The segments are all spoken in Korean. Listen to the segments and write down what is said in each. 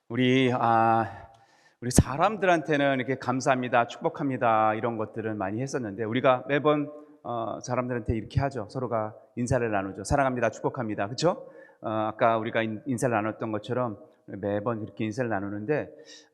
우리 우리 사람들한테는 이렇게 감사합니다, 축복합니다 이런 것들은 많이 했었는데 우리가 매번 사람들한테 이렇게 하죠. 서로가 인사를 나누죠. 사랑합니다, 축복합니다. 그렇죠? 아까 우리가 인사를 나눴던 것처럼 매번 이렇게 인사를 나누는데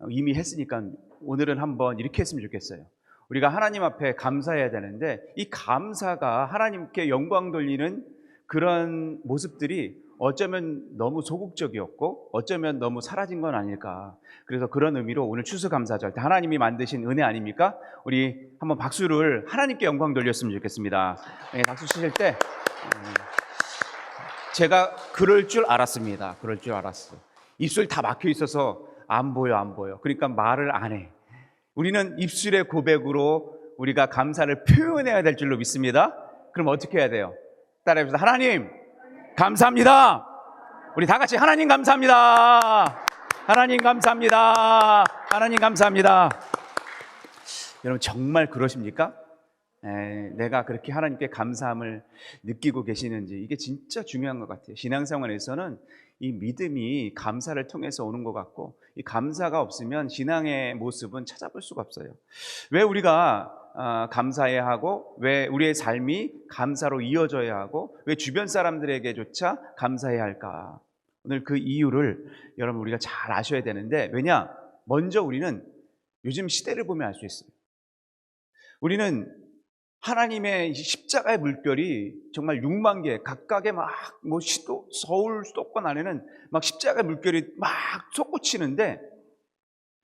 이미 했으니까 오늘은 한번 이렇게 했으면 좋겠어요. 우리가 하나님 앞에 감사해야 되는데 이 감사가 하나님께 영광 돌리는 그런 모습들이 어쩌면 너무 소극적이었고 어쩌면 너무 사라진 건 아닐까. 그래서 그런 의미로 오늘 추수감사절 때 하나님이 만드신 은혜 아닙니까? 우리 한번 박수를 하나님께 영광 돌렸으면 좋겠습니다. 박수 치실 때 제가 그럴 줄 알았습니다. 그럴 줄 알았어. 입술 다 막혀 있어서 안 보여. 그러니까 말을 안 해. 우리는 입술의 고백으로 우리가 감사를 표현해야 될 줄로 믿습니다. 그럼 어떻게 해야 돼요? 따라해보세요. 하나님 감사합니다. 우리 다 같이 하나님 감사합니다. 하나님 감사합니다. 하나님 감사합니다. 여러분 정말 그러십니까? 내가 그렇게 하나님께 감사함을 느끼고 계시는지, 이게 진짜 중요한 것 같아요. 신앙생활에서는 이 믿음이 감사를 통해서 오는 것 같고, 이 감사가 없으면 신앙의 모습은 찾아볼 수가 없어요. 왜 우리가 감사해야 하고, 왜 우리의 삶이 감사로 이어져야 하고, 왜 주변 사람들에게조차 감사해야 할까? 오늘 그 이유를 여러분 우리가 잘 아셔야 되는데, 왜냐? 먼저 우리는 요즘 시대를 보면 알 수 있어요. 우리는 하나님의 십자가의 물결이 정말 6만 개, 각각의 서울 수도권 안에는 막 십자가의 물결이 막 솟구치는데,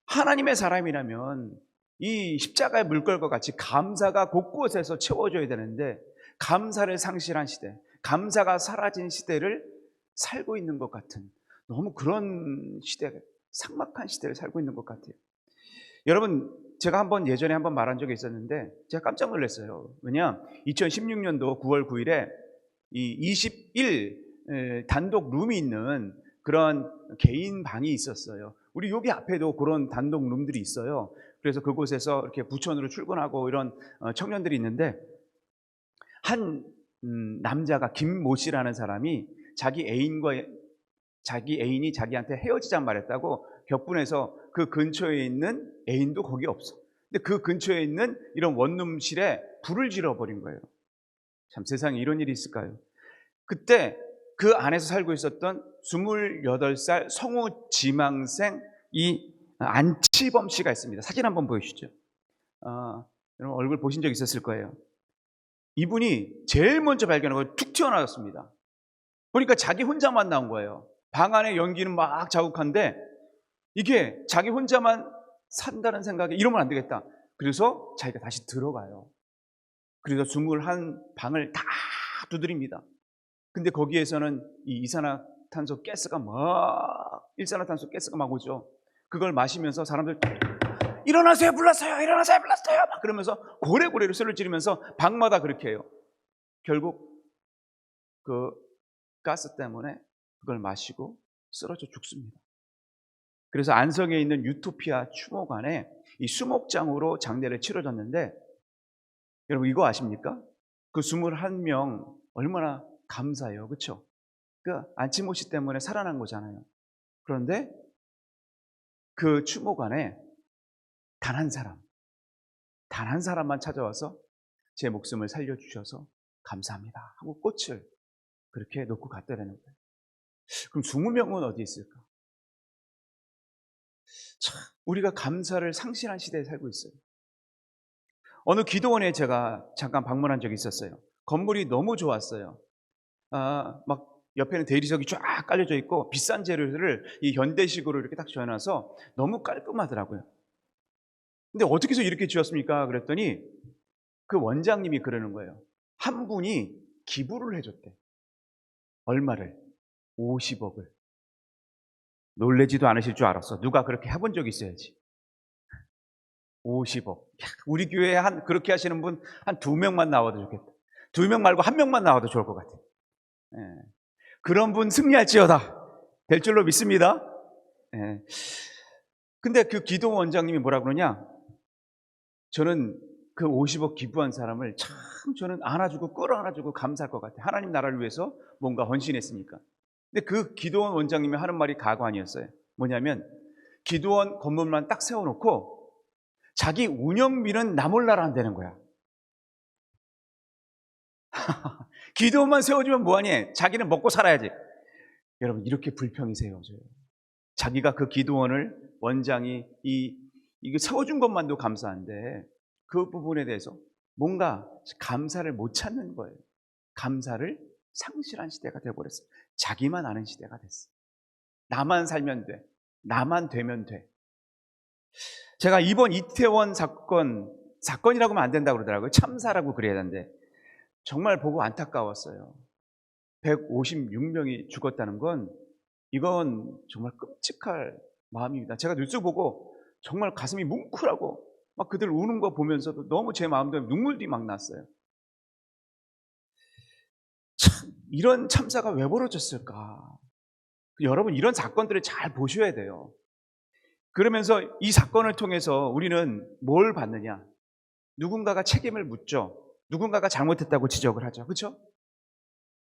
하나님의 사람이라면 이 십자가의 물결과 같이 감사가 곳곳에서 채워져야 되는데, 감사를 상실한 시대, 감사가 사라진 시대를 살고 있는 것 같은, 너무 그런 시대, 삭막한 시대를 살고 있는 것 같아요. 여러분, 제가 예전에 한번 말한 적이 있었는데 제가 깜짝 놀랐어요. 왜냐, 2016년도 9월 9일에 이 21 단독 룸이 있는 그런 개인 방이 있었어요. 우리 여기 앞에도 그런 단독 룸들이 있어요. 그래서 그곳에서 이렇게 부천으로 출근하고 이런 청년들이 있는데, 한 남자가 김모 씨라는 사람이 자기 애인이 자기한테 헤어지자 말했다고 격분해서 그 근처에 있는, 애인도 거기 없어, 근데 그 근처에 있는 이런 원룸실에 불을 질러버린 거예요. 참, 세상에 이런 일이 있을까요? 그때 그 안에서 살고 있었던 28살 성우 지망생 이 안치범 씨가 있습니다. 사진 한번 보여주시죠. 여러분 얼굴 보신 적 있었을 거예요. 이분이 제일 먼저 발견하고 툭 튀어나왔습니다. 보니까 자기 혼자만 나온 거예요. 방 안에 연기는 막 자욱한데, 이게 자기 혼자만 산다는 생각에 이러면 안 되겠다. 그래서 자기가 다시 들어가요. 그래서 21방을 다 두드립니다. 근데 거기에서는 이 이산화탄소 가스가 일산화탄소 가스가 막 오죠. 그걸 마시면서 사람들 일어나세요, 불났어요, 막 그러면서 고래고래로 소리를 지르면서 방마다 그렇게 해요. 결국 그 가스 때문에 그걸 마시고 쓰러져 죽습니다. 그래서 안성에 있는 유토피아 추모관에 이 수목장으로 장례를 치러졌는데, 여러분 이거 아십니까? 그 21명 얼마나 감사해요. 그렇죠? 그 안치모 씨 때문에 살아난 거잖아요. 그런데 그 추모관에 단 한 사람만 찾아와서 제 목숨을 살려주셔서 감사합니다 하고 꽃을 그렇게 놓고 갔다라는 거예요. 그럼 20명은 어디 있을까? 참, 우리가 감사를 상실한 시대에 살고 있어요. 어느 기도원에 제가 잠깐 방문한 적이 있었어요. 건물이 너무 좋았어요. 막 옆에는 대리석이 쫙 깔려져 있고 비싼 재료들을 이 현대식으로 이렇게 딱 지어놔서 너무 깔끔하더라고요. 근데 어떻게 해서 이렇게 지었습니까? 그랬더니 그 원장님이 그러는 거예요. 한 분이 기부를 해줬대. 얼마를? 50억을. 놀래지도 않으실 줄 알았어. 누가 그렇게 해본 적이 있어야지. 50억. 우리 교회에 그렇게 하시는 분 한 2명만 나와도 좋겠다. 2명 말고 1명만 나와도 좋을 것 같아요. 그런 분 승리할지어다. 될 줄로 믿습니다. 근데 그 기도 원장님이 뭐라 그러냐? 저는 그 50억 기부한 사람을 참 저는 안아주고 끌어안아주고 감사할 것 같아요. 하나님 나라를 위해서 뭔가 헌신했으니까. 근데 그 기도원 원장님이 하는 말이 가관이었어요. 뭐냐면, 기도원 건물만 딱 세워놓고 자기 운영비는 나 몰라라 한다는 거야. 기도원만 세워주면 뭐하니? 자기는 먹고 살아야지. 여러분, 이렇게 불평이 세워져요. 자기가 그 기도원을 원장이 이거 세워준 것만도 감사한데 그 부분에 대해서 뭔가 감사를 못 찾는 거예요. 감사를 상실한 시대가 되어버렸어요. 자기만 아는 시대가 됐어요. 나만 살면 돼. 나만 되면 돼. 제가 이번 이태원 사건이라고 하면 안 된다고 그러더라고요. 참사라고 그래야 되는데 정말 보고 안타까웠어요. 156명이 죽었다는 건 이건 정말 끔찍할 마음입니다. 제가 뉴스 보고 정말 가슴이 뭉클하고 막 그들 우는 거 보면서도 너무 제 마음도 눈물이 막 났어요. 참, 이런 참사가 왜 벌어졌을까? 여러분, 이런 사건들을 잘 보셔야 돼요. 그러면서 이 사건을 통해서 우리는 뭘 받느냐? 누군가가 책임을 묻죠. 누군가가 잘못했다고 지적을 하죠. 그렇죠?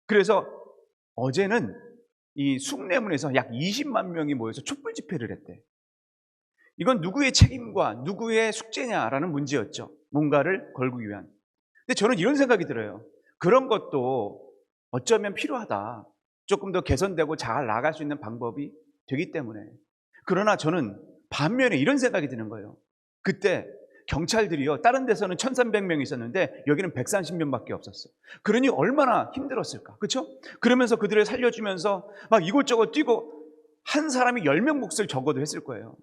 그래서 어제는 이 숭례문에서 약 20만 명이 모여서 촛불 집회를 했대. 이건 누구의 책임과 누구의 숙제냐라는 문제였죠. 뭔가를 걸기 위한. 근데 저는 이런 생각이 들어요. 그런 것도 어쩌면 필요하다. 조금 더 개선되고 잘 나갈 수 있는 방법이 되기 때문에. 그러나 저는 반면에 이런 생각이 드는 거예요. 그때 경찰들이요, 다른 데서는 1300명이 있었는데 여기는 130명밖에 없었어. 그러니 얼마나 힘들었을까. 그렇죠? 그러면서 그들을 살려주면서 막 이곳저곳 뛰고 한 사람이 10명 몫을 적어도 했을 거예요.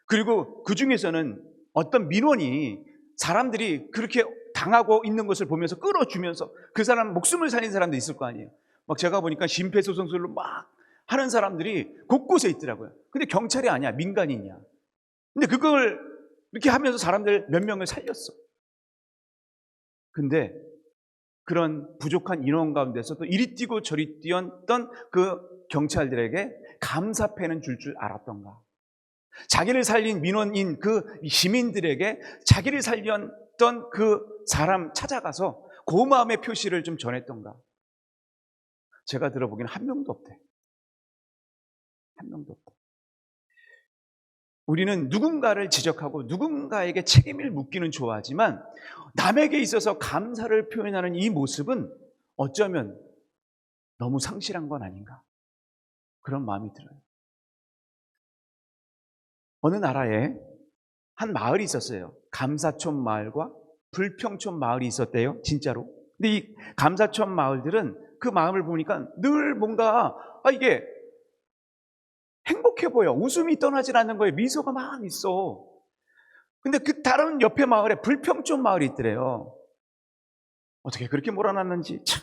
그리고 그 중에서는 어떤 민원이 사람들이 그렇게 당하고 있는 것을 보면서 끌어주면서 그 사람 목숨을 살린 사람도 있을 거 아니에요. 막 제가 보니까 심폐소생술로 막 하는 사람들이 곳곳에 있더라고요. 근데 경찰이 아니야, 민간인이야. 근데 그걸 이렇게 하면서 사람들 몇 명을 살렸어. 근데 그런 부족한 인원 가운데서도 이리 뛰고 저리 뛰었던 그 경찰들에게 감사패는 줄 알았던가? 자기를 살린 민원인 그 시민들에게 자기를 살렸던 그 사람 찾아가서 고마움의 표시를 좀 전했던가? 제가 들어보기에는 한 명도 없대. 한 명도 없대. 우리는 누군가를 지적하고 누군가에게 책임을 묻기는 좋아하지만 남에게 있어서 감사를 표현하는 이 모습은 어쩌면 너무 상실한 건 아닌가, 그런 마음이 들어요. 어느 나라에 한 마을이 있었어요. 감사촌 마을과 불평촌 마을이 있었대요. 진짜로. 근데 이 감사촌 마을들은 그 마음을 보니까 늘 뭔가 이게 행복해 보여. 웃음이 떠나질 않는 거예요. 미소가 막 있어. 근데 그 다른 옆에 마을에 불평촌 마을이 있더래요. 어떻게 그렇게 몰아놨는지. 참,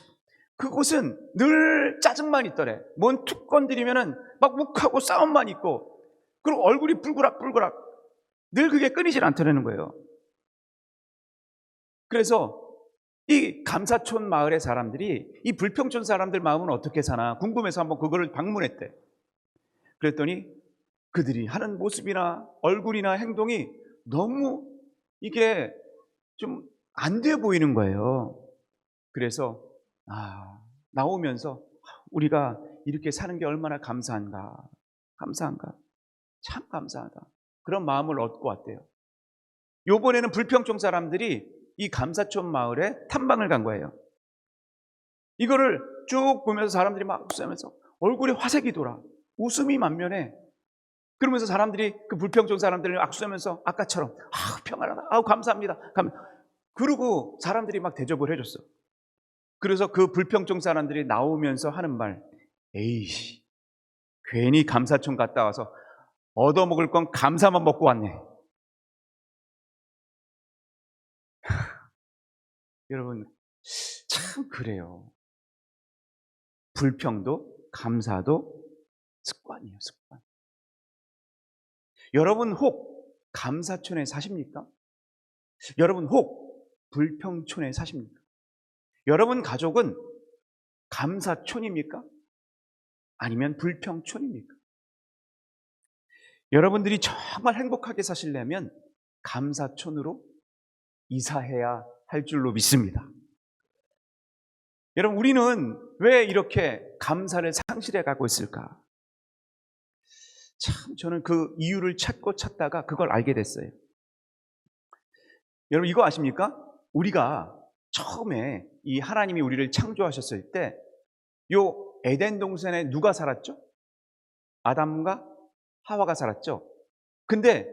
그곳은 늘 짜증만 있더래. 뭔 툭 건드리면은 막 욱하고 싸움만 있고, 그리고 얼굴이 뿔그락뿔그락. 늘 그게 끊이질 않더라는 거예요. 그래서 이 감사촌 마을의 사람들이 이 불평촌 사람들 마음은 어떻게 사나 궁금해서 한번 그거를 방문했대. 그랬더니 그들이 하는 모습이나 얼굴이나 행동이 너무 이게 좀 안 돼 보이는 거예요. 그래서 나오면서 우리가 이렇게 사는 게 얼마나 감사한가, 참 감사하다, 그런 마음을 얻고 왔대요. 요번에는 불평촌 사람들이 이 감사촌 마을에 탐방을 간 거예요. 이거를 쭉 보면서 사람들이 막 웃으면서 얼굴에 화색이 돌아, 웃음이 만면에. 그러면서 사람들이 그 불평촌 사람들을 악수하면서 아까처럼 평안하다, 감사합니다. 그러고 사람들이 막 대접을 해줬어. 그래서 그 불평촌 사람들이 나오면서 하는 말, 에이씨, 괜히 감사촌 갔다 와서 얻어먹을 건 감사만 먹고 왔네. 여러분, 참 그래요. 불평도 감사도 습관이에요, 습관. 여러분 혹 감사촌에 사십니까? 여러분 혹 불평촌에 사십니까? 여러분 가족은 감사촌입니까? 아니면 불평촌입니까? 여러분들이 정말 행복하게 사시려면 감사촌으로 이사해야 할 줄로 믿습니다. 여러분, 우리는 왜 이렇게 감사를 상실해 가고 있을까? 참 저는 그 이유를 찾다가 그걸 알게 됐어요. 여러분 이거 아십니까? 우리가 처음에 이 하나님이 우리를 창조하셨을 때 요 에덴 동산에 누가 살았죠? 아담과 하와가 살았죠. 근데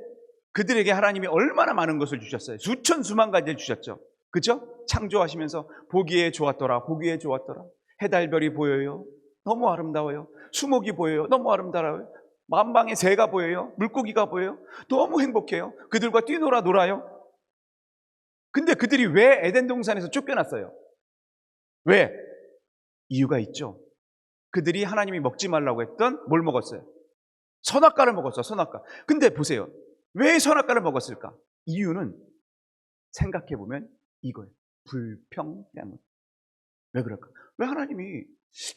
그들에게 하나님이 얼마나 많은 것을 주셨어요. 수천 수만 가지를 주셨죠. 그죠? 창조하시면서 보기에 좋았더라, 보기에 좋았더라. 해달별이 보여요. 너무 아름다워요. 수목이 보여요. 너무 아름다워요. 만방의 새가 보여요. 물고기가 보여요. 너무 행복해요. 그들과 뛰놀아 놀아요. 근데 그들이 왜 에덴 동산에서 쫓겨났어요? 왜? 이유가 있죠. 그들이 하나님이 먹지 말라고 했던 뭘 먹었어요? 선악과를 먹었어, 선악과. 근데 보세요. 왜 선악과를 먹었을까? 이유는 생각해보면 이거예요. 불평 때문. 왜 그럴까? 왜 하나님이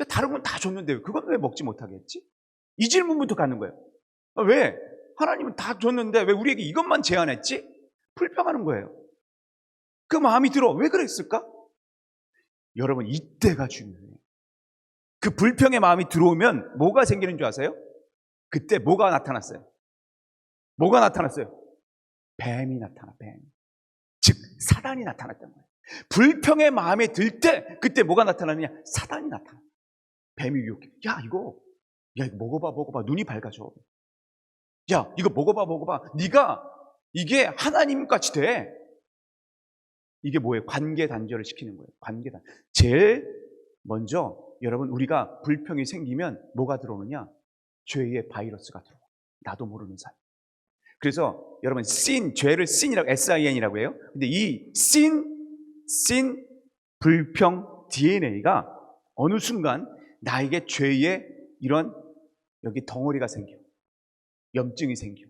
다른 건 다 줬는데 그건 왜 먹지 못하게 했지? 이 질문부터 갖는 거예요. 왜? 하나님은 다 줬는데 왜 우리에게 이것만 제안했지? 불평하는 거예요. 그 마음이 들어. 왜 그랬을까? 여러분 이때가 중요해요. 그 불평의 마음이 들어오면 뭐가 생기는 줄 아세요? 그때 뭐가 나타났어요? 뭐가 나타났어요? 뱀이 나타나, 뱀. 즉 사단이 나타났던 거예요. 불평의 마음에 들 때 그때 뭐가 나타나느냐? 사단이 나타나. 뱀이 유혹해. 야 이거 먹어봐. 눈이 밝아져. 야 이거 먹어봐. 네가 이게 하나님같이 돼. 이게 뭐예요? 관계 단절을 시키는 거예요. 관계 단절. 제일 먼저 여러분 우리가 불평이 생기면 뭐가 들어오느냐? 죄의 바이러스가 들어와. 나도 모르는 사이. 그래서 여러분 죄를 sin이라고 SIN이라고 해요. 근데 이 sin 불평 DNA가 어느 순간 나에게 죄의 이런 여기 덩어리가 생겨. 염증이 생겨.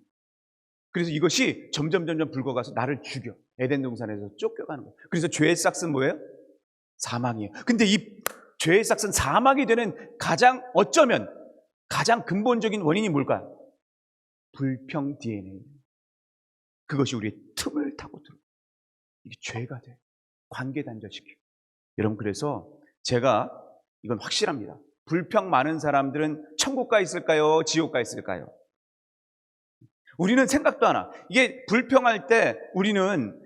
그래서 이것이 점점 붉어가서 나를 죽여. 에덴 동산에서 쫓겨가는 거예요. 그래서 죄의 싹은 뭐예요? 사망이에요. 근데 이 죄의 싹은 사망이 되는 어쩌면 가장 근본적인 원인이 뭘까요? 불평 DNA. 그것이 우리의 틈을 타고 들어. 이게 죄가 돼. 관계 단절시켜. 여러분 그래서 제가 이건 확실합니다. 불평 많은 사람들은 천국 가 있을까요? 지옥 가 있을까요? 우리는 생각도 안 하. 이게 불평할 때 우리는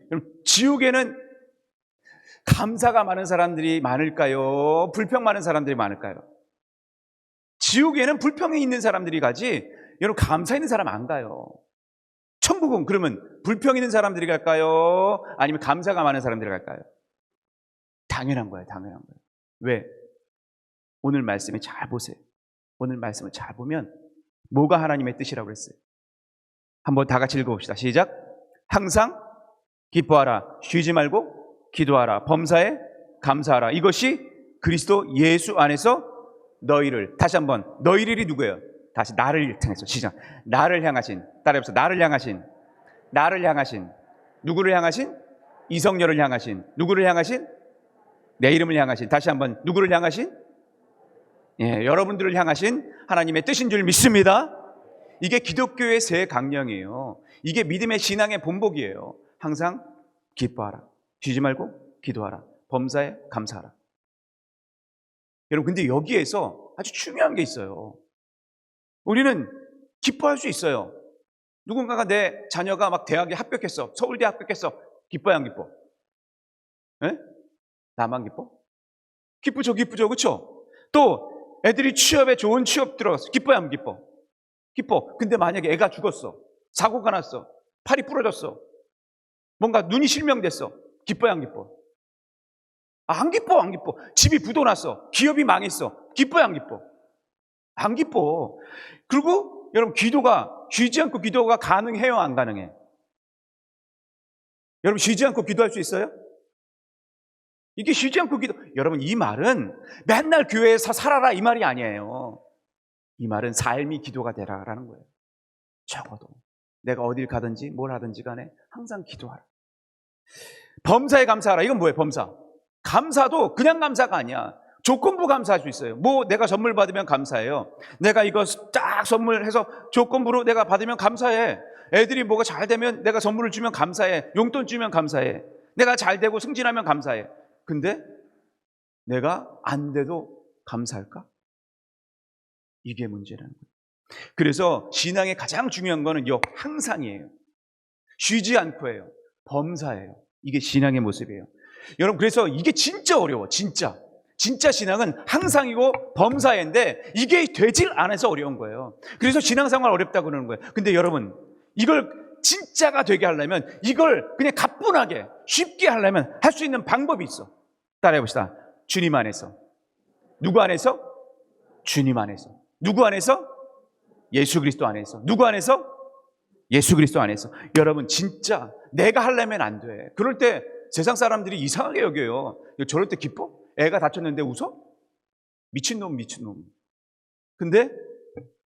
지옥에는 감사가 많은 사람들이 많을까요? 불평 많은 사람들이 많을까요? 지옥에는 불평이 있는 사람들이 가지 여러분 감사 있는 사람 안 가요. 천국은 그러면 불평 있는 사람들이 갈까요? 아니면 감사가 많은 사람들이 갈까요? 당연한 거예요. 왜? 오늘 말씀을 잘 보세요. 오늘 말씀을 잘 보면 뭐가 하나님의 뜻이라고 그랬어요? 한번 다 같이 읽어봅시다. 시작. 항상 기뻐하라. 쉬지 말고 기도하라. 범사에 감사하라. 이것이 그리스도 예수 안에서 너희를, 다시 한번 너희들이 누구예요? 다시 나를 향해서 시작. 나를 향하신, 따라해보세요. 나를 향하신 누구를 향하신? 이성녀를 향하신. 누구를 향하신? 내 이름을 향하신. 다시 한번 누구를 향하신? 여러분들을 향하신 하나님의 뜻인 줄 믿습니다. 이게 기독교의 새 강령이에요. 이게 믿음의 신앙의 본보기예요. 항상 기뻐하라. 쉬지 말고 기도하라. 범사에 감사하라. 여러분 근데 여기에서 아주 중요한 게 있어요. 우리는 기뻐할 수 있어요. 누군가가 내 자녀가 막 대학에 합격했어. 서울대 합격했어. 기뻐야 안 기뻐? 에? 나만 기뻐? 기쁘죠. 그렇죠? 또 애들이 취업에 좋은 취업 들어갔어. 기뻐야 안 기뻐? 기뻐. 근데 만약에 애가 죽었어. 사고가 났어. 팔이 부러졌어. 뭔가 눈이 실명됐어. 기뻐야 안 기뻐? 안 기뻐. 집이 부도났어. 기업이 망했어. 기뻐야 안 기뻐? 안 기뻐. 그리고 여러분 쉬지 않고 기도가 가능해요? 안 가능해? 여러분 쉬지 않고 기도할 수 있어요? 이게 쉬지 않고 여러분 이 말은 맨날 교회에서 살아라 이 말이 아니에요. 이 말은 삶이 기도가 되라라는 거예요. 적어도 내가 어딜 가든지 뭘 하든지 간에 항상 기도하라. 범사에 감사하라. 이건 뭐예요? 범사. 감사도 그냥 감사가 아니야. 조건부 감사할 수 있어요. 내가 선물 받으면 감사해요. 내가 이거 딱 선물해서 조건부로 내가 받으면 감사해. 애들이 뭐가 잘 되면 내가 선물을 주면 감사해. 용돈 주면 감사해. 내가 잘 되고 승진하면 감사해. 근데 내가 안 돼도 감사할까? 이게 문제라는 거예요. 그래서 신앙의 가장 중요한 거는 항상이에요. 쉬지 않고 해요. 범사예요. 이게 신앙의 모습이에요. 여러분, 그래서 이게 진짜 어려워. 진짜 신앙은 항상이고 범사인데 이게 되질 않아서 어려운 거예요. 그래서 신앙생활 어렵다고 그러는 거예요. 근데 여러분, 이걸 진짜가 되게 하려면, 이걸 그냥 가뿐하게 쉽게 하려면 할 수 있는 방법이 있어. 따라해 봅시다. 주님 안에서. 누구 안에서? 주님 안에서. 누구 안에서? 예수 그리스도 안에서. 누구 안에서? 예수 그리스도 안에서. 여러분, 진짜 내가 하려면 안 돼. 그럴 때 세상 사람들이 이상하게 여겨요. 저럴 때 기뻐? 애가 다쳤는데 웃어? 미친놈. 근데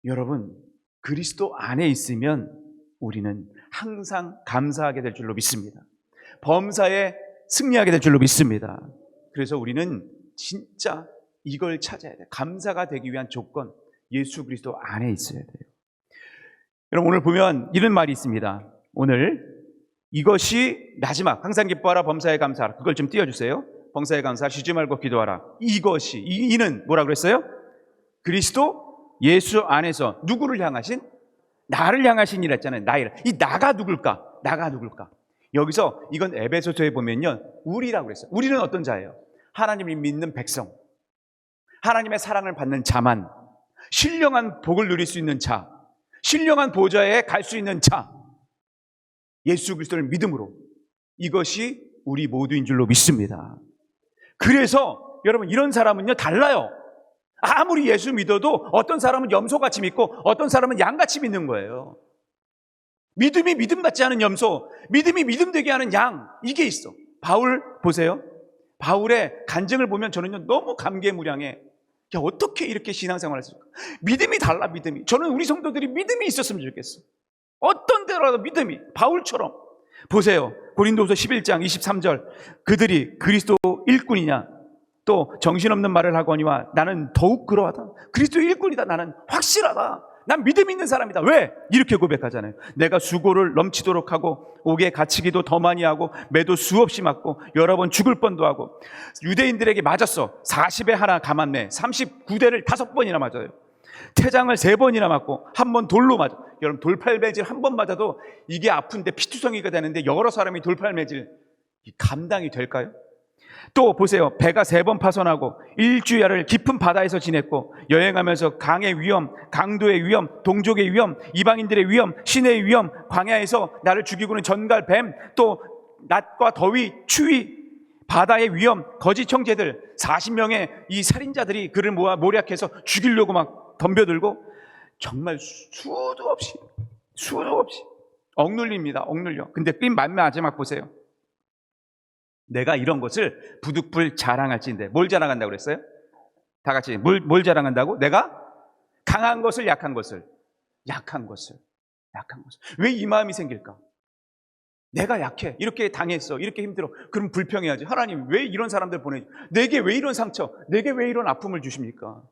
여러분, 그리스도 안에 있으면 우리는 항상 감사하게 될 줄로 믿습니다. 범사에 승리하게 될 줄로 믿습니다. 그래서 우리는 진짜 이걸 찾아야 돼요. 감사가 되기 위한 조건, 예수 그리스도 안에 있어야 돼요. 여러분, 오늘 보면 이런 말이 있습니다. 오늘 이것이 마지막, 항상 기뻐하라, 범사에 감사하라. 그걸 좀 띄워주세요. 범사에 감사하라, 쉬지 말고 기도하라. 이것이, 이는 뭐라 그랬어요? 그리스도 예수 안에서 누구를 향하신? 나를 향하신 이라 했잖아요. 나를. 이 나가 누굴까? 여기서 이건 에베소서에 보면요, 우리라고 그랬어요. 우리는 어떤 자예요? 하나님을 믿는 백성, 하나님의 사랑을 받는 자만, 신령한 복을 누릴 수 있는 자, 신령한 보좌에 갈 수 있는 자, 예수 그리스도를 믿음으로, 이것이 우리 모두인 줄로 믿습니다. 그래서 여러분, 이런 사람은요 달라요. 아무리 예수 믿어도 어떤 사람은 염소같이 믿고 어떤 사람은 양같이 믿는 거예요. 믿음이 믿음 같지 않은 염소, 믿음이 믿음 되게 하는 양, 이게 있어. 바울 보세요. 바울의 간증을 보면 저는요 너무 감개무량해. 야, 어떻게 이렇게 신앙생활을 했을까? 믿음이 달라, 믿음이. 저는 우리 성도들이 믿음이 있었으면 좋겠어. 어떤 데라도 믿음이, 바울처럼. 보세요. 고린도후서 11장 23절. 그들이 그리스도 일꾼이냐? 또 정신없는 말을 하거니와 나는 더욱 그러하다. 그리스도 일꾼이다. 나는 확실하다. 난 믿음 있는 사람이다. 왜? 이렇게 고백하잖아요. 내가 수고를 넘치도록 하고 옥에 갇히기도 더 많이 하고 매도 수없이 맞고 여러 번 죽을 뻔도 하고 유대인들에게 맞았어. 40에 하나 감았네. 39대를 5번이나 맞아요. 태장을 3번이나 맞고 한 번 돌로 맞아. 여러분, 돌팔매질 한 번 맞아도 이게 아픈데 피투성이가 되는데 여러 사람이 돌팔매질 감당이 될까요? 또 보세요. 배가 3번 파손하고 일주일을 깊은 바다에서 지냈고 여행하면서 강의 위험, 강도의 위험, 동족의 위험, 이방인들의 위험, 신의 위험, 광야에서 나를 죽이고는 전갈, 뱀, 또 낮과 더위, 추위, 바다의 위험, 거짓 형제들 40명의 이 살인자들이 그를 모아 모략해서 죽이려고 막 덤벼들고 정말 수도 없이 억눌립니다. 억눌려. 근데 핀 마지막 보세요. 내가 이런 것을 부득불 자랑할지인데, 뭘 자랑한다고 그랬어요? 다 같이 뭘 자랑한다고? 내가 강한 것을, 약한 것을. 왜 이 마음이 생길까? 내가 약해, 이렇게 당했어, 이렇게 힘들어. 그럼 불평해야지. 하나님, 왜 이런 사람들 보내지? 내게 왜 이런 상처, 내게 왜 이런 아픔을 주십니까?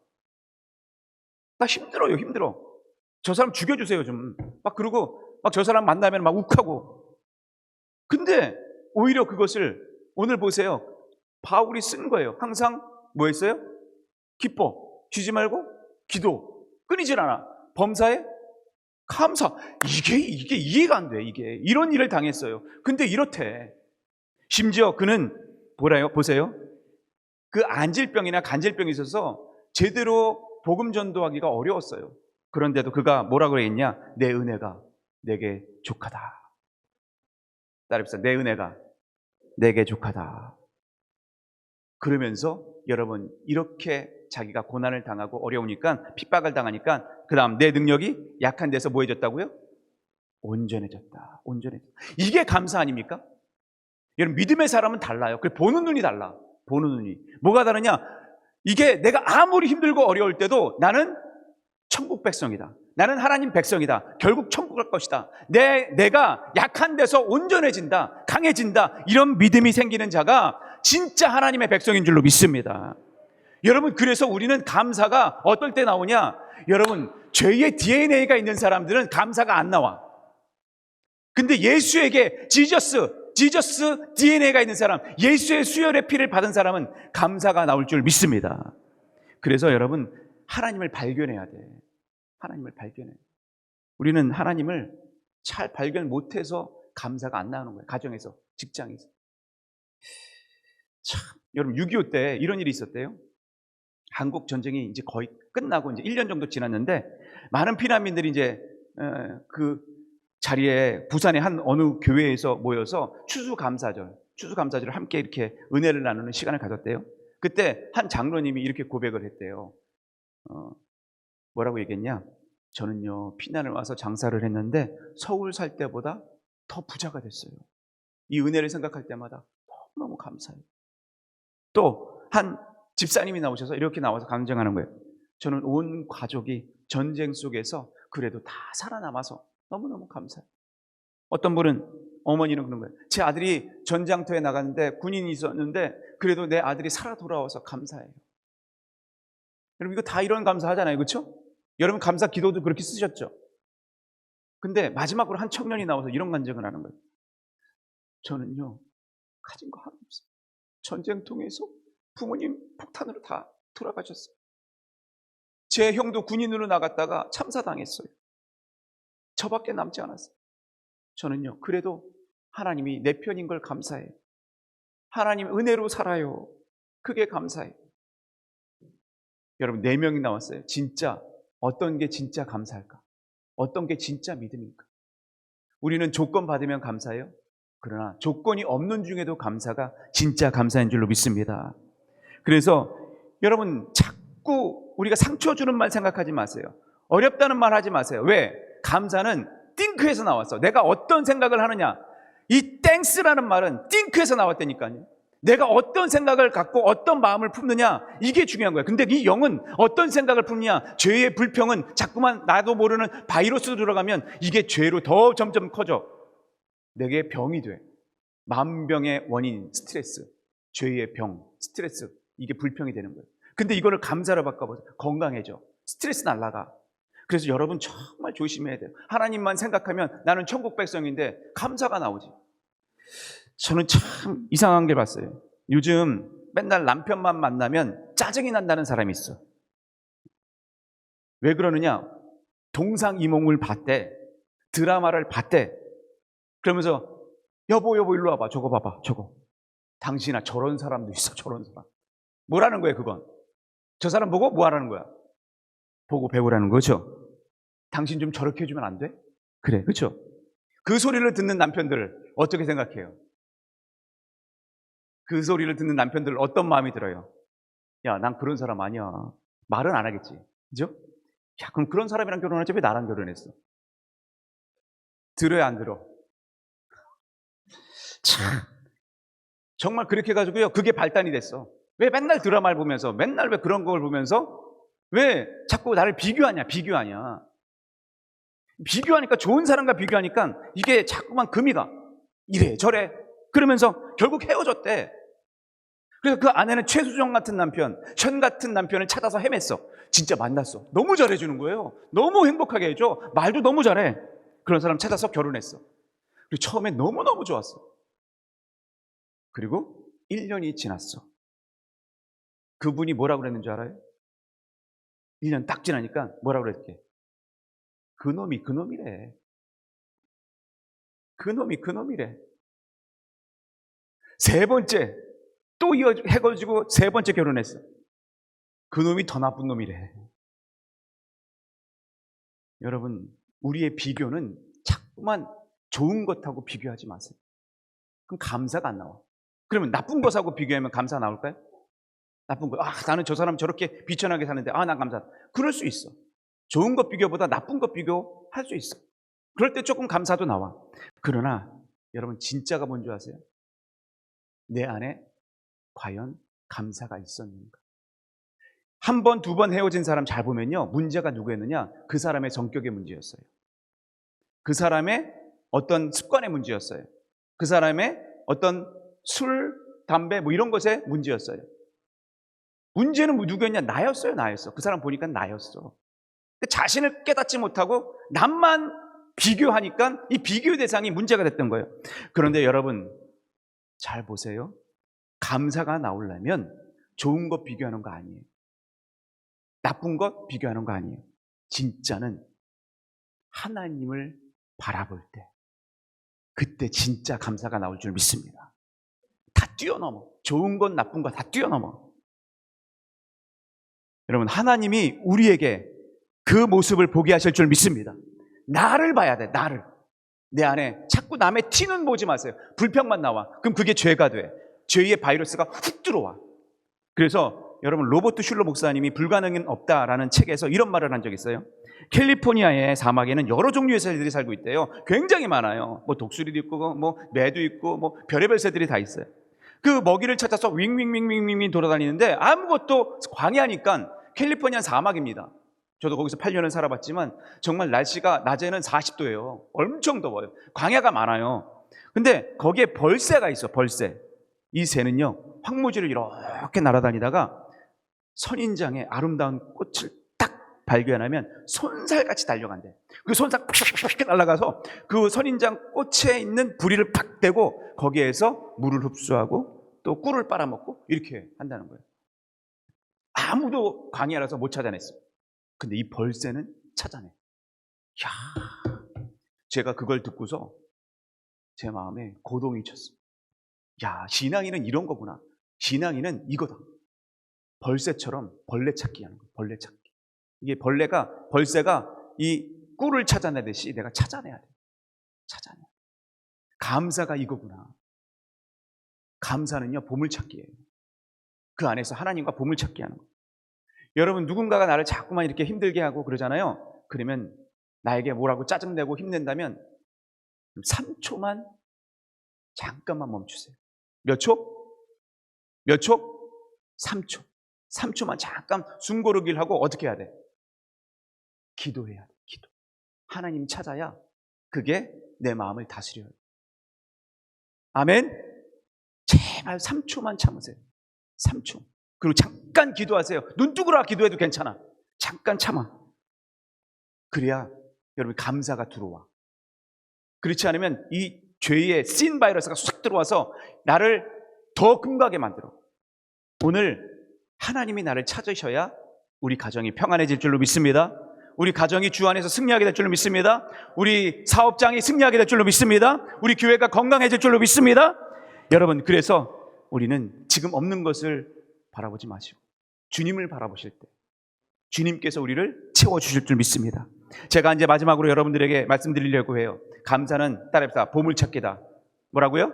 나 힘들어. 저 사람 죽여주세요 좀. 막 그러고 막 저 사람 만나면 막 욱하고. 근데 오히려 그것을 오늘 보세요. 바울이 쓴 거예요. 항상 뭐 했어요? 기뻐, 쉬지 말고 기도, 끊이질 않아. 범사에 감사. 이게 이해가 안 돼. 이게 이런 일을 당했어요. 근데 이렇대. 심지어 그는 뭐라요? 보세요. 그 안질병이나 간질병이 있어서 제대로 복음 전도하기가 어려웠어요. 그런데도 그가 뭐라고 했냐? 내 은혜가 내게 족하다. 따라합시다. 내 은혜가 내게 족하다. 그러면서 여러분, 이렇게 자기가 고난을 당하고 어려우니까, 핍박을 당하니까 그 다음 내 능력이 약한 데서 뭐 해졌다고요? 온전해졌다. 이게 감사 아닙니까? 여러분, 믿음의 사람은 달라요. 그 보는 눈이 달라. 보는 눈이. 뭐가 다르냐? 이게 내가 아무리 힘들고 어려울 때도 나는 천국 백성이다. 나는 하나님 백성이다. 결국 천국 갈 것이다. 내가 약한 데서 온전해진다. 강해진다. 이런 믿음이 생기는 자가 진짜 하나님의 백성인 줄로 믿습니다. 여러분, 그래서 우리는 감사가 어떨 때 나오냐? 여러분, 죄의 DNA가 있는 사람들은 감사가 안 나와. 근데 예수에게 지저스 DNA가 있는 사람, 예수의 수혈의 피를 받은 사람은 감사가 나올 줄 믿습니다. 그래서 여러분, 하나님을 발견해야 돼. 하나님을 발견해요. 우리는 하나님을 잘 발견 못해서 감사가 안 나오는 거예요. 가정에서, 직장에서. 참, 여러분 6.25 때 이런 일이 있었대요. 한국 전쟁이 이제 거의 끝나고 이제 1년 정도 지났는데 많은 피난민들이 이제 그 자리에 부산의 한 어느 교회에서 모여서 추수감사절을 함께 이렇게 은혜를 나누는 시간을 가졌대요. 그때 한 장로님이 이렇게 고백을 했대요. 뭐라고 얘기했냐? 저는요, 피난을 와서 장사를 했는데 서울 살 때보다 더 부자가 됐어요. 이 은혜를 생각할 때마다 너무너무 감사해요. 또 한 집사님이 나오셔서 이렇게 나와서 강정하는 거예요. 저는 온 가족이 전쟁 속에서 그래도 다 살아남아서 너무너무 감사해요. 어떤 분은, 어머니는 그런 거예요. 제 아들이 전장터에 나갔는데 군인이 있었는데 그래도 내 아들이 살아 돌아와서 감사해요. 여러분 이거 다 이런 감사하잖아요. 그렇죠? 여러분 감사 기도도 그렇게 쓰셨죠? 근데 마지막으로 한 청년이 나와서 이런 간증을 하는 거예요. 저는요, 가진 거 하나 없어요. 전쟁통에서 부모님 폭탄으로 다 돌아가셨어요. 제 형도 군인으로 나갔다가 참사당했어요. 저밖에 남지 않았어요. 저는요, 그래도 하나님이 내 편인 걸 감사해요. 하나님 은혜로 살아요. 그게 감사해요. 여러분 4명이 나왔어요. 진짜 어떤 게 진짜 감사할까? 어떤 게 진짜 믿음일까? 우리는 조건 받으면 감사해요. 그러나 조건이 없는 중에도 감사가 진짜 감사인 줄로 믿습니다. 그래서 여러분 자꾸 우리가 상처 주는 말 생각하지 마세요. 어렵다는 말 하지 마세요. 왜? 감사는 띵크에서 나왔어. 내가 어떤 생각을 하느냐. 이 땡스라는 말은 띵크에서 나왔다니까요. 내가 어떤 생각을 갖고 어떤 마음을 품느냐, 이게 중요한 거예요. 근데 이 영은 어떤 생각을 품느냐, 죄의 불평은 자꾸만 나도 모르는 바이러스로 들어가면 이게 죄로 더 점점 커져. 내게 병이 돼. 만병의 원인 스트레스, 죄의 병, 스트레스, 이게 불평이 되는 거예요. 근데 이거를 감사로 바꿔보세요. 건강해져. 스트레스 날라가. 그래서 여러분 정말 조심해야 돼요. 하나님만 생각하면 나는 천국 백성인데 감사가 나오지. 저는 참 이상한 게 봤어요. 요즘 맨날 남편만 만나면 짜증이 난다는 사람이 있어. 왜 그러느냐? 동상이몽을 봤대. 드라마를 봤대. 그러면서 여보 일로 와봐. 저거 봐봐. 저거. 당신아 저런 사람도 있어. 저런 사람. 뭐라는 거예요 그건? 저 사람 보고 뭐 하라는 거야? 보고 배우라는 거죠. 당신 좀 저렇게 해주면 안 돼? 그래, 그렇죠? 그 소리를 듣는 남편들 어떻게 생각해요? 그 소리를 듣는 남편들 어떤 마음이 들어요? 야, 난 그런 사람 아니야. 말은 안 하겠지. 그죠? 야, 그럼 그런 사람이랑 결혼하지 왜 나랑 결혼했어? 들어야 안 들어? 참, 정말 그렇게 해가지고요. 그게 발단이 됐어. 왜 맨날 드라마를 보면서, 맨날 왜 그런 걸 보면서, 왜 자꾸 나를 비교하냐? 비교하니까 좋은 사람과 비교하니까 이게 자꾸만 금이가 이래 저래 그러면서 결국 헤어졌대. 그래서 그 아내는 최수정 같은 남편, 현 같은 남편을 찾아서 헤맸어. 진짜 만났어. 너무 잘해주는 거예요. 너무 행복하게 해줘. 말도 너무 잘해. 그런 사람 찾아서 결혼했어. 그리고 처음에 너무너무 좋았어. 그리고 1년이 지났어. 그분이 뭐라고 그랬는 줄 알아요? 1년 딱 지나니까 뭐라고 그랬게? 그놈이 그놈이래. 그놈이 그놈이래. 세 번째 또 해가지고 세 번째 결혼했어. 그놈이 더 나쁜 놈이래. 여러분 우리의 비교는 자꾸만 좋은 것하고 비교하지 마세요. 그럼 감사가 안 나와. 그러면 나쁜 것하고 비교하면 감사 나올까요? 나쁜 거. 나는 저 사람 저렇게 비천하게 사는데 난 감사하다. 그럴 수 있어. 좋은 것 비교보다 나쁜 것 비교할 수 있어. 그럴 때 조금 감사도 나와. 그러나 여러분 진짜가 뭔지 아세요? 내 안에 과연 감사가 있었는가? 한 번, 두 번 헤어진 사람 잘 보면요. 문제가 누구였느냐? 그 사람의 성격의 문제였어요. 그 사람의 어떤 습관의 문제였어요. 그 사람의 어떤 술, 담배 뭐 이런 것의 문제였어요. 문제는 누구였냐? 나였어요. 그 사람 보니까 나였어. 자신을 깨닫지 못하고 남만 비교하니까 이 비교 대상이 문제가 됐던 거예요. 그런데 여러분 잘 보세요. 감사가 나오려면 좋은 것 비교하는 거 아니에요. 나쁜 것 비교하는 거 아니에요. 진짜는 하나님을 바라볼 때, 그때 진짜 감사가 나올 줄 믿습니다. 다 뛰어넘어. 좋은 것 나쁜 것 다 뛰어넘어. 여러분, 하나님이 우리에게 그 모습을 보게 하실 줄 믿습니다. 나를 봐야 돼. 나를. 내 안에 자꾸 남의 티는 보지 마세요. 불평만 나와. 그럼 그게 죄가 돼. 죄의 바이러스가 훅 들어와. 그래서 여러분, 로버트 슐러 목사님이 불가능은 없다라는 책에서 이런 말을 한 적이 있어요. 캘리포니아의 사막에는 여러 종류의 새들이 살고 있대요. 굉장히 많아요. 뭐 독수리도 있고, 뭐 매도 있고, 뭐 별의별 새들이 다 있어요. 그 먹이를 찾아서 윙윙윙윙윙 돌아다니는데 아무것도, 광야니까 캘리포니아 사막입니다. 저도 거기서 8년을 살아봤지만 정말 날씨가 낮에는 40도예요. 엄청 더워요. 광야가 많아요. 근데 거기에 벌새가 있어. 벌새. 이 새는요, 황무지를 이렇게 날아다니다가 선인장의 아름다운 꽃을 딱 발견하면 손살같이 달려간대. 그 손살 팍 날아가서 그 선인장 꽃에 있는 부리를 팍 대고 거기에서 물을 흡수하고 또 꿀을 빨아먹고 이렇게 한다는 거예요. 아무도 광야라서 못 찾아냈어요. 근데 이 벌새는 찾아내. 야, 제가 그걸 듣고서 제 마음에 고동이 쳤어요. 야, 신앙인은 이런 거구나. 신앙인은 이거다. 벌새처럼 벌레 찾기 하는 거예요. 벌레 찾기. 이게 벌새가 이 꿀을 찾아내듯이 내가 찾아내야 돼. 찾아내. 감사가 이거구나. 감사는요, 보물찾기예요. 그 안에서 하나님과 보물찾기 하는 거예요. 여러분, 누군가가 나를 자꾸만 이렇게 힘들게 하고 그러잖아요. 그러면 나에게 뭐라고 짜증내고 힘낸다면 3초만 잠깐만 멈추세요. 몇 초? 몇 초? 3초. 3초만 잠깐 숨고르기를 하고 어떻게 해야 돼? 기도해야 돼. 기도. 하나님 찾아야 그게 내 마음을 다스려요. 아멘? 제발 3초만 참으세요. 3초. 그리고 잠깐 기도하세요. 눈 뜨고라 기도해도 괜찮아. 잠깐 참아. 그래야 여러분 감사가 들어와. 그렇지 않으면 이 죄의 씬 바이러스가 쑥 들어와서 나를 더 금가게 만들어. 오늘 하나님이 나를 찾으셔야 우리 가정이 평안해질 줄로 믿습니다. 우리 가정이 주 안에서 승리하게 될 줄로 믿습니다. 우리 사업장이 승리하게 될 줄로 믿습니다. 우리 교회가 건강해질 줄로 믿습니다. 여러분, 그래서 우리는 지금 없는 것을 바라보지 마시고 주님을 바라보실 때 주님께서 우리를 채워주실 줄 믿습니다. 제가 이제 마지막으로 여러분들에게 말씀드리려고 해요. 감사는 따라합시다. 보물찾기다. 뭐라고요?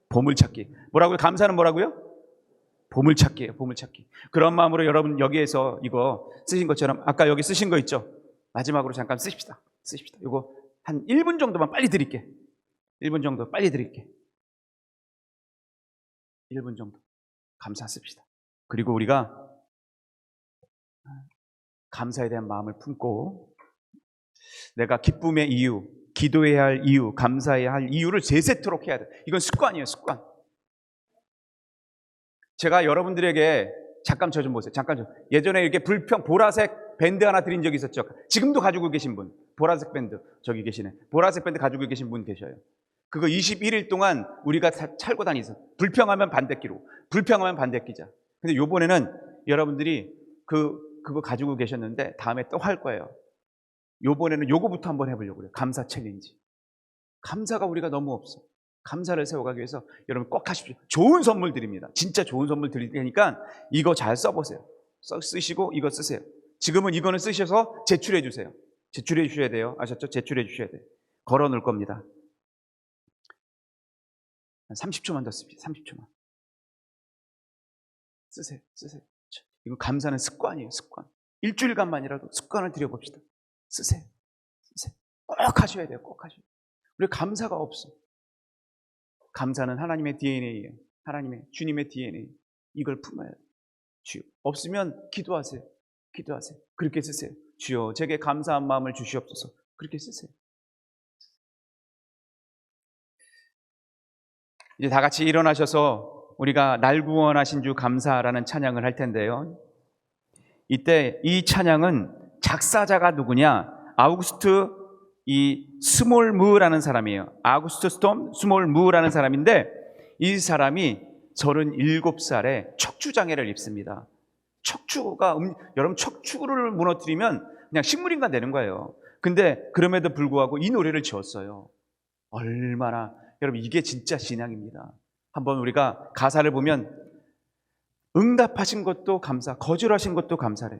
보물찾기. 뭐라고요? 감사는 뭐라고요? 보물찾기예요. 보물찾기. 그런 마음으로 여러분 여기에서 이거 쓰신 것처럼 아까 여기 쓰신 거 있죠? 마지막으로 잠깐 쓰십시다. 이거 한 1분 정도만 빨리 드릴게. 1분 정도 빨리 드릴게. 1분 정도. 감사 씁시다. 그리고 우리가 감사에 대한 마음을 품고 내가 기쁨의 이유, 기도해야 할 이유, 감사해야 할 이유를 제세토록 해야 돼. 이건 습관이에요. 습관. 제가 여러분들에게 잠깐 저 좀 보세요. 잠깐 예전에 이렇게 보라색 밴드 하나 드린 적이 있었죠. 지금도 가지고 계신 분, 보라색 밴드 저기 계시네. 보라색 밴드 가지고 계신 분 계셔요. 그거 21일 동안 우리가 찰고 다니서 불평하면 반대기로, 불평하면 반대기자. 근데 요번에는 여러분들이 그거 가지고 계셨는데 다음에 또 할 거예요. 요번에는 요거부터 한번 해보려고 그래요. 감사 챌린지. 감사가 우리가 너무 없어. 감사를 세워가기 위해서 여러분 꼭 하십시오. 좋은 선물 드립니다. 진짜 좋은 선물 드릴 테니까 이거 잘 써보세요. 쓰시고 이거 쓰세요. 지금은 이거는 쓰셔서 제출해 주세요. 제출해 주셔야 돼요. 아셨죠? 제출해 주셔야 돼요. 걸어 놓을 겁니다. 한 30초만 더 씁시다. 30초만. 쓰세요. 이거 감사는 습관이에요. 습관. 일주일간만이라도 습관을 들여봅시다. 쓰세요. 꼭 하셔야 돼요. 꼭 하셔야 돼요. 우리 감사가 없어. 감사는 하나님의 DNA예요. 주님의 DNA. 이걸 품어야 돼요. 주여. 없으면 기도하세요. 그렇게 쓰세요. 주여, 제게 감사한 마음을 주시옵소서. 그렇게 쓰세요. 이제 다 같이 일어나셔서 우리가 날 구원하신 주 감사라는 찬양을 할 텐데요. 이때 이 찬양은 작사자가 누구냐? 아우구스트 스몰무라는 사람이에요. 아우구스트 스몰무라는 사람인데 이 사람이 37살에 척추장애를 입습니다. 여러분 척추를 무너뜨리면 그냥 식물인간 되는 거예요. 근데 그럼에도 불구하고 이 노래를 지었어요. 얼마나, 여러분, 이게 진짜 신앙입니다. 한번 우리가 가사를 보면 응답하신 것도 감사, 거절하신 것도 감사래,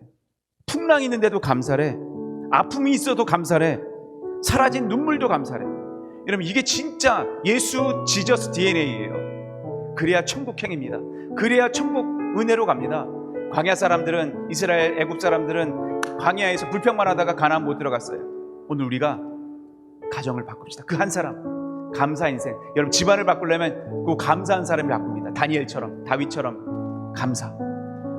풍랑이 있는데도 감사래, 아픔이 있어도 감사래, 사라진 눈물도 감사래. 여러분, 이게 진짜 예수 지저스 DNA예요. 그래야 천국행입니다. 그래야 천국 은혜로 갑니다. 광야 사람들은, 이스라엘 애굽 사람들은 광야에서 불평만 하다가 가나안 못 들어갔어요. 오늘 우리가 가정을 바꿉시다. 그 한 사람, 감사 인생. 여러분, 집안을 바꾸려면 그 감사한 사람이 바꿉니다. 다니엘처럼, 다윗처럼 감사.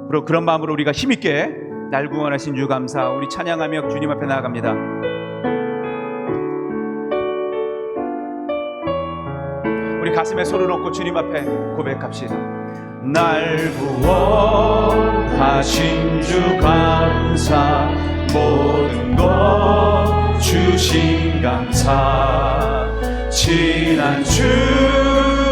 그리고 그런 마음으로 우리가 힘있게 날 구원하신 주 감사, 우리 찬양하며 주님 앞에 나아갑니다. 우리 가슴에 손을 얹고 주님 앞에 고백합시다. 날 구원하신 주 감사, 모든 것 주신 감사, 지난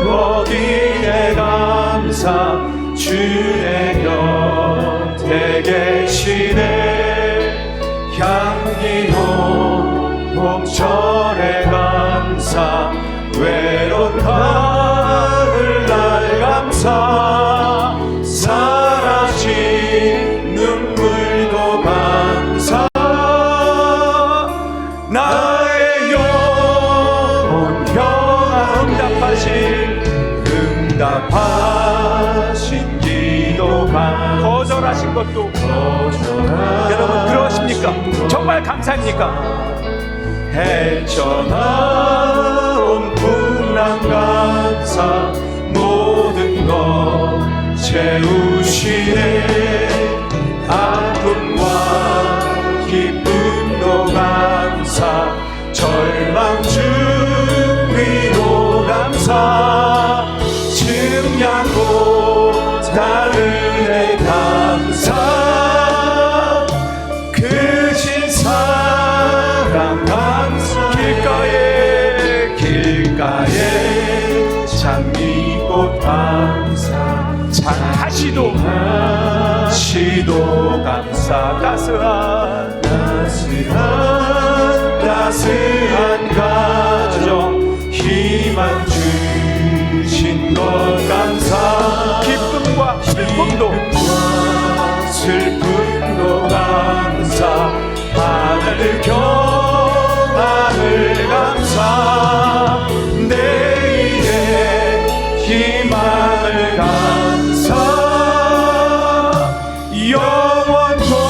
추억이네 감사, 주의 곁에 계시네, 향기로운 봄철의 감사, 외로운 가을날 감사, 사라진 눈물도 감사, 나의 영혼 평안 응답하신 기도 감사, 거절하신 것도 여러분 그러십니까? 정말 감사합니까? 헤쳐나온 풍랑 감사, 모든 것 채우시네, 아픔과 기쁨도 감사, 절망 중위도 감사, 증량고 다은혜 감사, 크신 사랑 감사, 길가에 장미꽃 감사, 장하시도 감사, 따스한 가정 희망 주신 것 감사, 기쁨과 슬픔도 감사, 하늘 평안을 감사, 내일의 희망을 감사,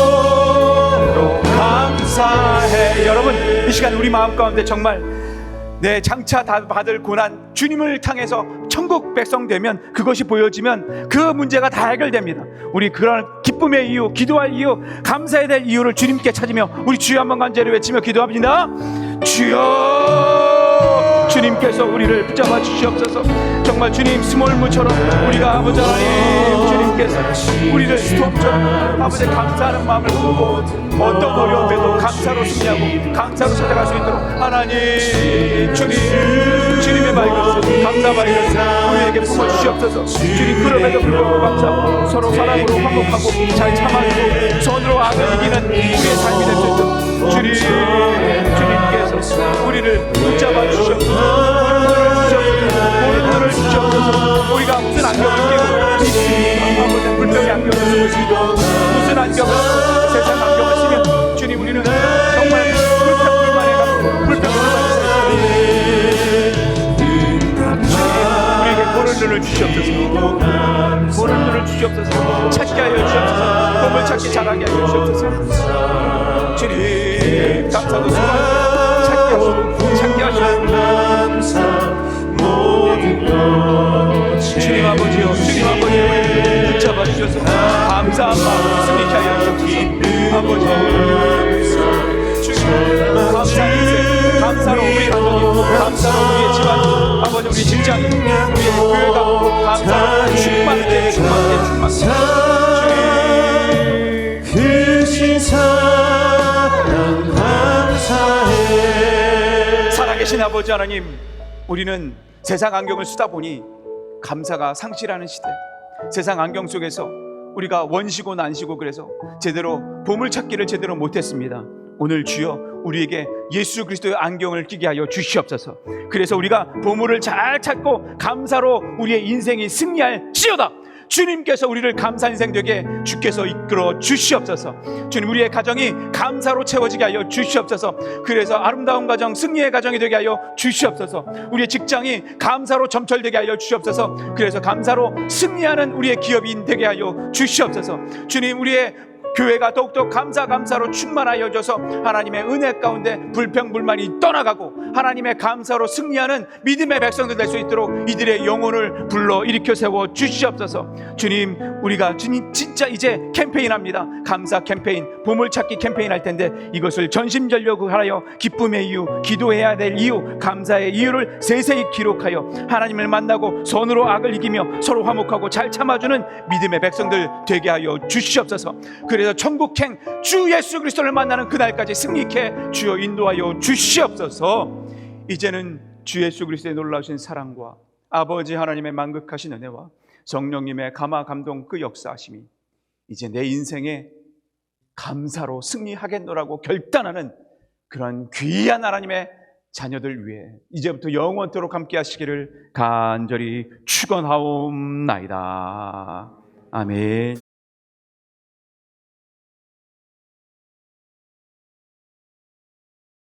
영원토록 감사해. 여러분, 이 시간 우리 마음 가운데 정말 장차 다 받을 고난, 주님을 향해서 천국 백성 되면, 그것이 보여지면 그 문제가 다 해결됩니다. 우리 그런 기쁨의 이유, 기도할 이유, 감사해야 될 이유를 주님께 찾으며 우리 주여 한번 간절히 외치며 기도합니다. 주여, 주님께서 우리를 붙잡아 주시옵소서. 정말 주님 스몰무처럼 우리가 아버지 하나님, 주님께서 우리를 스톱처럼 아버지 감사하는 마음을 보고 어떤 어려움에도 감사로 승리하고 감사로 찾아갈 수 있도록 하나님, 주님의 말씀, 감사 말씀 우리에게 품어주시옵소서. 주님, 그럼에도 불구하고 감사하고 서로 사랑으로 화목하고 잘 참아주고 선으로 악을 이기는 우리의 삶이 될 수 있도록 주님께서 우리를 붙잡아 주시옵소서. 오늘 눈을 주시옵소서. 우리가 무슨 안경을 끼고 아버지 불평의 안경을 쓰고 있고 무슨 안경을, 세상 안경을 쓰면 주님, 우리는 정말 불평불만에 가고 우리에게 보는 눈을 주시옵소서. 보는 눈을 주시옵소서. 찾게 하여 주시옵소서. 복을 찾기 잘하게 하여 주시옵소서. 주님, 감사도 소망 찾게 하시옵소서. 주님 아버지요, 주님 아버지요, 붙잡아 주셔서 감사한 마음 승리케 하여 주옵소서. 아버지, 주님 감사 인생, 감사로 우리 가정이, 감사로 우리의 집안, 아버지 우리 직장이, 우리의 교회가 감사로 충만하게 크신 사랑 감사해. 살아계신 아버지 하나님, 우리는 세상 안경을 쓰다 보니 감사가 상실하는 시대, 세상 안경 속에서 우리가 원시고 난시고 그래서 제대로 보물찾기를 제대로 못했습니다. 오늘 주여 우리에게 예수 그리스도의 안경을 끼게 하여 주시옵소서. 그래서 우리가 보물을 잘 찾고 감사로 우리의 인생이 승리할지어다. 주님께서 우리를 감사 인생 되게 주께서 이끌어 주시옵소서. 주님, 우리의 가정이 감사로 채워지게 하여 주시옵소서. 그래서 아름다운 가정, 승리의 가정이 되게 하여 주시옵소서. 우리의 직장이 감사로 점철되게 하여 주시옵소서. 그래서 감사로 승리하는 우리의 기업인 되게 하여 주시옵소서. 주님, 우리의 교회가 더욱더 감사로 충만하여 져서 하나님의 은혜 가운데 불평불만이 떠나가고 하나님의 감사로 승리하는 믿음의 백성들 될 수 있도록 이들의 영혼을 불러 일으켜 세워 주시옵소서. 주님, 우리가 주님 진짜 이제 캠페인합니다. 감사 캠페인, 보물찾기 캠페인 할 텐데 이것을 전심전력하여 기쁨의 이유, 기도해야 될 이유, 감사의 이유를 세세히 기록하여 하나님을 만나고 선으로 악을 이기며 서로 화목하고 잘 참아주는 믿음의 백성들 되게 하여 주시옵소서. 그래서 천국행 주 예수 그리스도를 만나는 그날까지 승리케 주여 인도하여 주시옵소서. 이제는 주 예수 그리스도의 놀라우신 사랑과 아버지 하나님의 만극하신 은혜와 성령님의 감화 감동 그 역사하심이 이제 내 인생에 감사로 승리하겠노라고 결단하는 그런 귀한 하나님의 자녀들 위해 이제부터 영원토록 함께 하시기를 간절히 축원하옵나이다. 아멘.